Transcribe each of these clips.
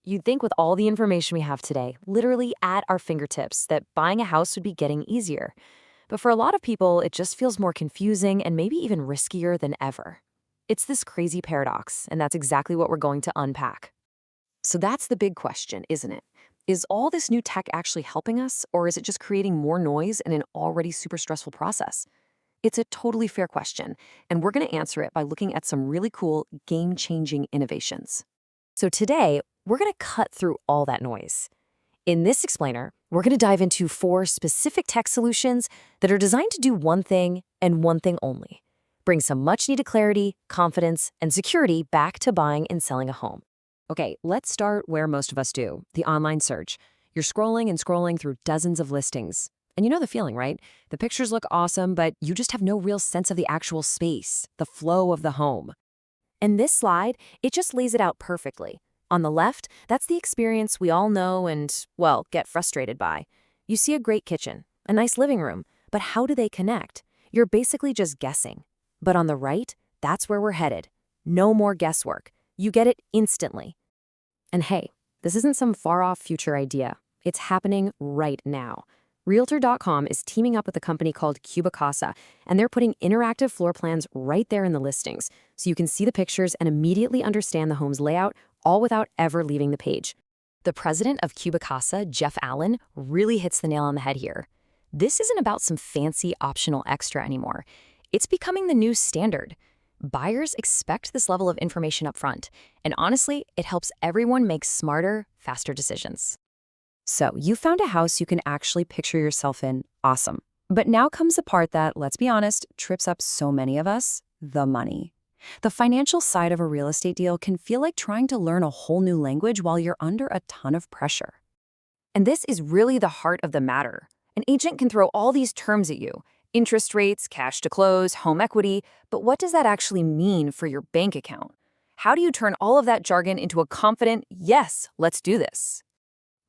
You'd think with all the information we have today, literally at our fingertips, that buying a house would be getting easier. But for a lot of people, it just feels more confusing and maybe even riskier than ever. It's this crazy paradox, and that's exactly what we're going to unpack. So that's the big question, isn't it? Is all this new tech actually helping us, or is it just creating more noise in an already super stressful process? It's a totally fair question, and we're going to answer it by looking at some really cool, game-changing innovations. So today, we're going to cut through all that noise. In this explainer, we're going to dive into 4 specific tech solutions that are designed to do one thing and one thing only: bring some much-needed clarity, confidence, and security back to buying and selling a home. Okay, let's start where most of us do, the online search. You're scrolling and scrolling through dozens of listings. And you know the feeling, right? The pictures look awesome, but you just have no real sense of the actual space, the flow of the home. And this slide, it just lays it out perfectly. On the left, that's the experience we all know and, well, get frustrated by. You see a great kitchen, a nice living room, but how do they connect? You're basically just guessing. But on the right, that's where we're headed. No more guesswork. You get it instantly. And hey, this isn't some far-off future idea. It's happening right now. Realtor.com is teaming up with a company called CubiCasa, and they're putting interactive floor plans right there in the listings, so you can see the pictures and immediately understand the home's layout, all without ever leaving the page. The president of CubiCasa, Jeff Allen, really hits the nail on the head here. This isn't about some fancy optional extra anymore. It's becoming the new standard. Buyers expect this level of information up front, and honestly, it helps everyone make smarter, faster decisions. So, you found a house you can actually picture yourself in. Awesome. But now comes the part that, let's be honest, trips up so many of us: the money. The financial side of a real estate deal can feel like trying to learn a whole new language while you're under a ton of pressure. And this is really the heart of the matter. An agent can throw all these terms at you: interest rates, cash to close, home equity, but what does that actually mean for your bank account? How do you turn all of that jargon into a confident, yes, let's do this?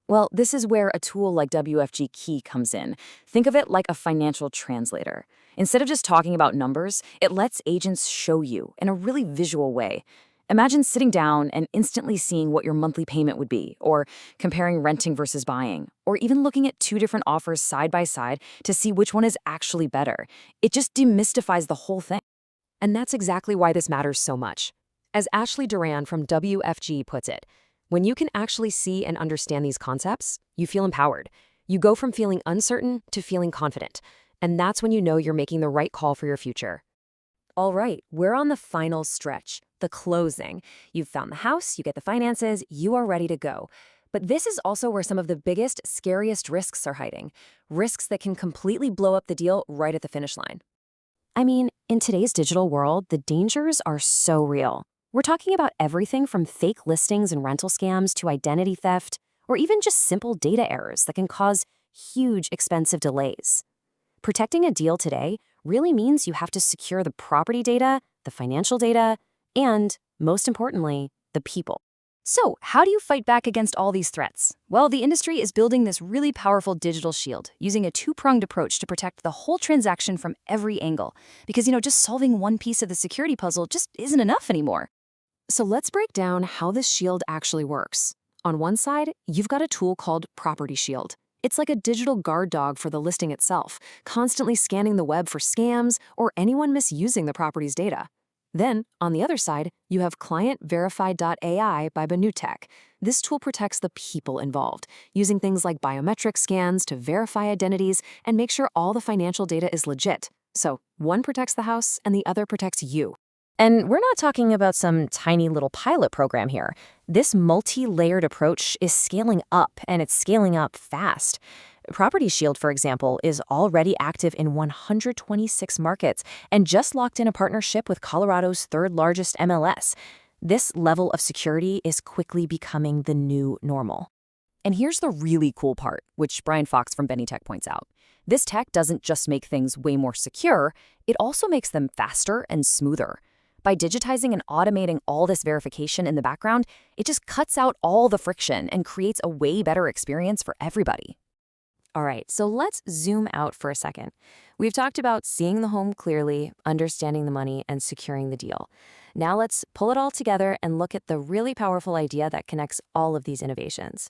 Well, this is where a tool like WFG Key comes in. Think of it like a financial translator. Instead of just talking about numbers, it lets agents show you in a really visual way. Imagine sitting down and instantly seeing what your monthly payment would be, or comparing renting versus buying, or even looking at 2 different offers side by side to see which one is actually better. It just demystifies the whole thing. And that's exactly why this matters so much. As Ashley Duran from WFG puts it, when you can actually see and understand these concepts, you feel empowered. You go from feeling uncertain to feeling confident. And that's when you know you're making the right call for your future. All right, we're on the final stretch, the closing. You've found the house, you get the finances, you are ready to go. But this is also where some of the biggest, scariest risks are hiding. Risks that can completely blow up the deal right at the finish line. I mean, in today's digital world, the dangers are so real. We're talking about everything from fake listings and rental scams to identity theft, or even just simple data errors that can cause huge, expensive delays. Protecting a deal today really means you have to secure the property data, the financial data, and, most importantly, the people. So, how do you fight back against all these threats? Well, the industry is building this really powerful digital shield, using a 2-pronged approach to protect the whole transaction from every angle. Because, just solving one piece of the security puzzle just isn't enough anymore. So let's break down how this shield actually works. On one side, you've got a tool called Property Shield. It's like a digital guard dog for the listing itself, constantly scanning the web for scams or anyone misusing the property's data. Then, on the other side, you have ClientVerified.ai by Benutech. This tool protects the people involved, using things like biometric scans to verify identities and make sure all the financial data is legit. So, one protects the house and the other protects you. And we're not talking about some tiny little pilot program here. This multi-layered approach is scaling up, and it's scaling up fast. Property Shield, for example, is already active in 126 markets and just locked in a partnership with Colorado's 3rd largest MLS. This level of security is quickly becoming the new normal. And here's the really cool part, which Brian Fox from Benutech points out. This tech doesn't just make things way more secure, it also makes them faster and smoother. By digitizing and automating all this verification in the background, it just cuts out all the friction and creates a way better experience for everybody. All right, so let's zoom out for a second. We've talked about seeing the home clearly, understanding the money, and securing the deal. Now let's pull it all together and look at the really powerful idea that connects all of these innovations.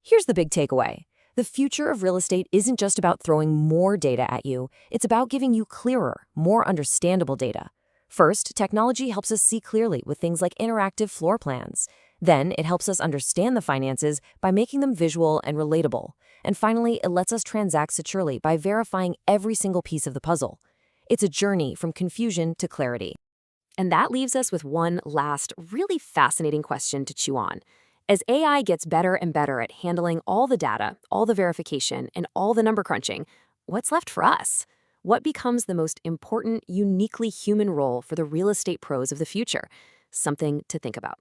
Here's the big takeaway. The future of real estate isn't just about throwing more data at you, it's about giving you clearer, more understandable data. First, technology helps us see clearly with things like interactive floor plans. Then, it helps us understand the finances by making them visual and relatable. And finally, it lets us transact securely by verifying every single piece of the puzzle. It's a journey from confusion to clarity. And that leaves us with one last, really fascinating question to chew on. As AI gets better and better at handling all the data, all the verification, and all the number crunching, what's left for us? What becomes the most important, uniquely human role for the real estate pros of the future? Something to think about.